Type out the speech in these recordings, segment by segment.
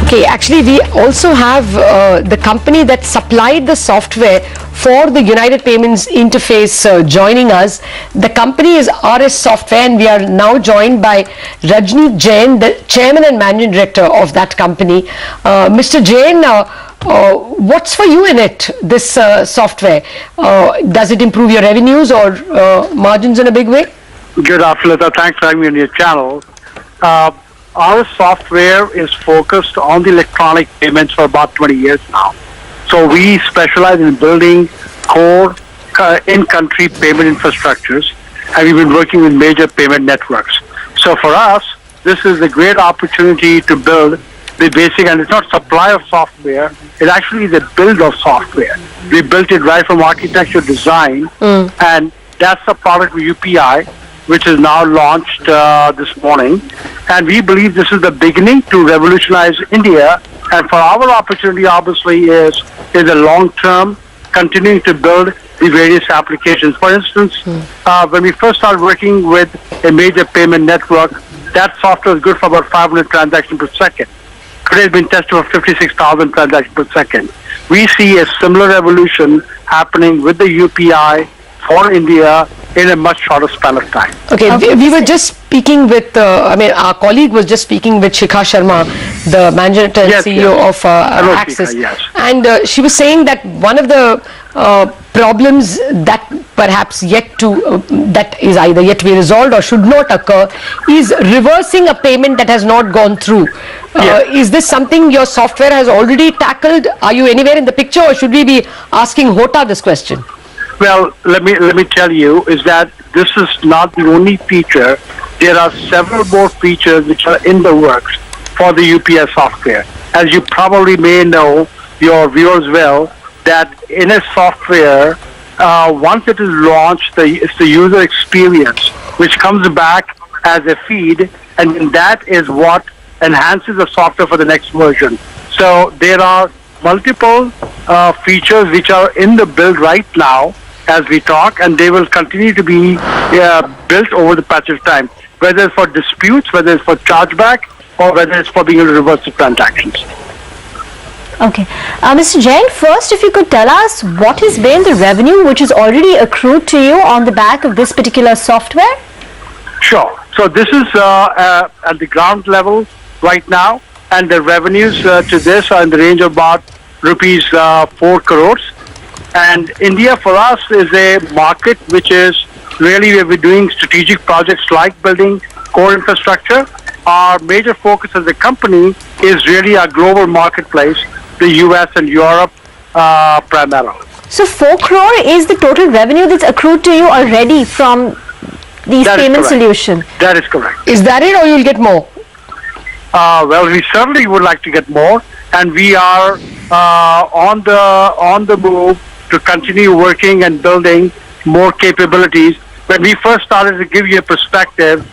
Okay, actually we also have the company that supplied the software for the United Payments interface joining us. The company is RS Software, and we are now joined by Rajni Jain, the chairman and managing director of that company. Mr. Jain, what's for you in it, this software? Does it improve your revenues or margins in a big way? Good afternoon. Thanks for having me on your channel. Our software is focused on the electronic payments for about 20 years now. So we specialize in building core in-country payment infrastructures, and we've been working with major payment networks. So for us, this is a great opportunity to build the basic, and it's not supply of software, it actually is a build of software. We built it right from architecture design, and that's the product of UPI, which is now launched this morning. And we believe this is the beginning to revolutionize India. And for our opportunity, obviously, is a long-term continuing to build the various applications. For instance, when we first started working with a major payment network, that software is good for about 500 transactions per second. Today it's been tested for 56,000 transactions per second. We see a similar evolution happening with the UPI for India in a much shorter span of time. Okay, we were just speaking with, our colleague was just speaking with Shikha Sharma, the manager and CEO of Axis. Shikha, yes. And she was saying that one of the problems that perhaps that is either yet to be resolved or should not occur is reversing a payment that has not gone through. Is this something your software has already tackled? Are you anywhere in the picture, or should we be asking Hota this question? Well, let me tell you is that this is not the only feature. There are several more features which are in the works for the UPI software. As you probably may know, your viewers will, that in a software, once it is launched, it's the user experience which comes back as a feed, and that is what enhances the software for the next version. So there are multiple features which are in the build right now as we talk, and they will continue to be built over the patch of time, whether it's for disputes, whether it's for chargeback, or whether it's for being able to reverse the transactions. Okay. Mr. Jain, first if you could tell us what has been the revenue which is already accrued to you on the back of this particular software? Sure. So this is at the ground level right now, and the revenues to this are in the range of about rupees 4 crores. And India for us is a market which is really where we're doing strategic projects like building core infrastructure. Our major focus as a company is really our global marketplace, the US and Europe primarily. So 4 crore is the total revenue that's accrued to you already from these payment solution? That is correct. Is that it, or you'll get more? Well, we certainly would like to get more, and we are on the move to continue working and building more capabilities. When we first started, to give you a perspective,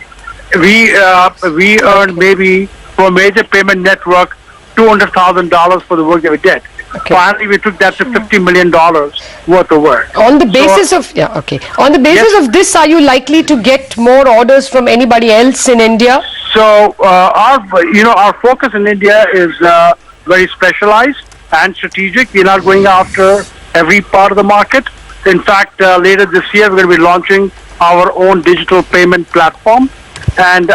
we earned maybe from a major payment network $200,000 for the work that we did. Okay. Finally, we took that to $50 million worth of work. On the basis on the basis of this, are you likely to get more orders from anybody else in India? So our focus in India is very specialized and strategic. We're not going after every part of the market. In fact, later this year we're going to be launching our own digital payment platform, and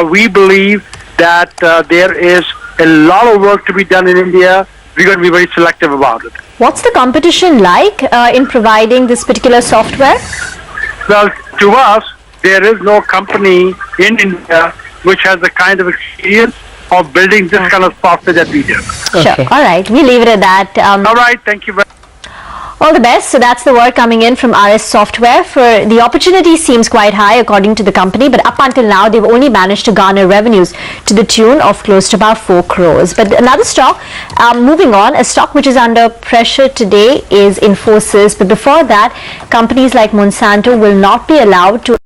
we believe that there is a lot of work to be done in India. We're going to be very selective about it. What's the competition like in providing this particular software? Well, to us, there is no company in India which has the kind of experience of building this kind of software that we do. Sure. All right. We leave it at that. All right. Thank you very much. All the best. So that's the word coming in from RS Software. For the opportunity seems quite high according to the company, but up until now they've only managed to garner revenues to the tune of close to about 4 crores. But another stock, moving on, a stock which is under pressure today is Infosys. But before that, companies like Monsanto will not be allowed to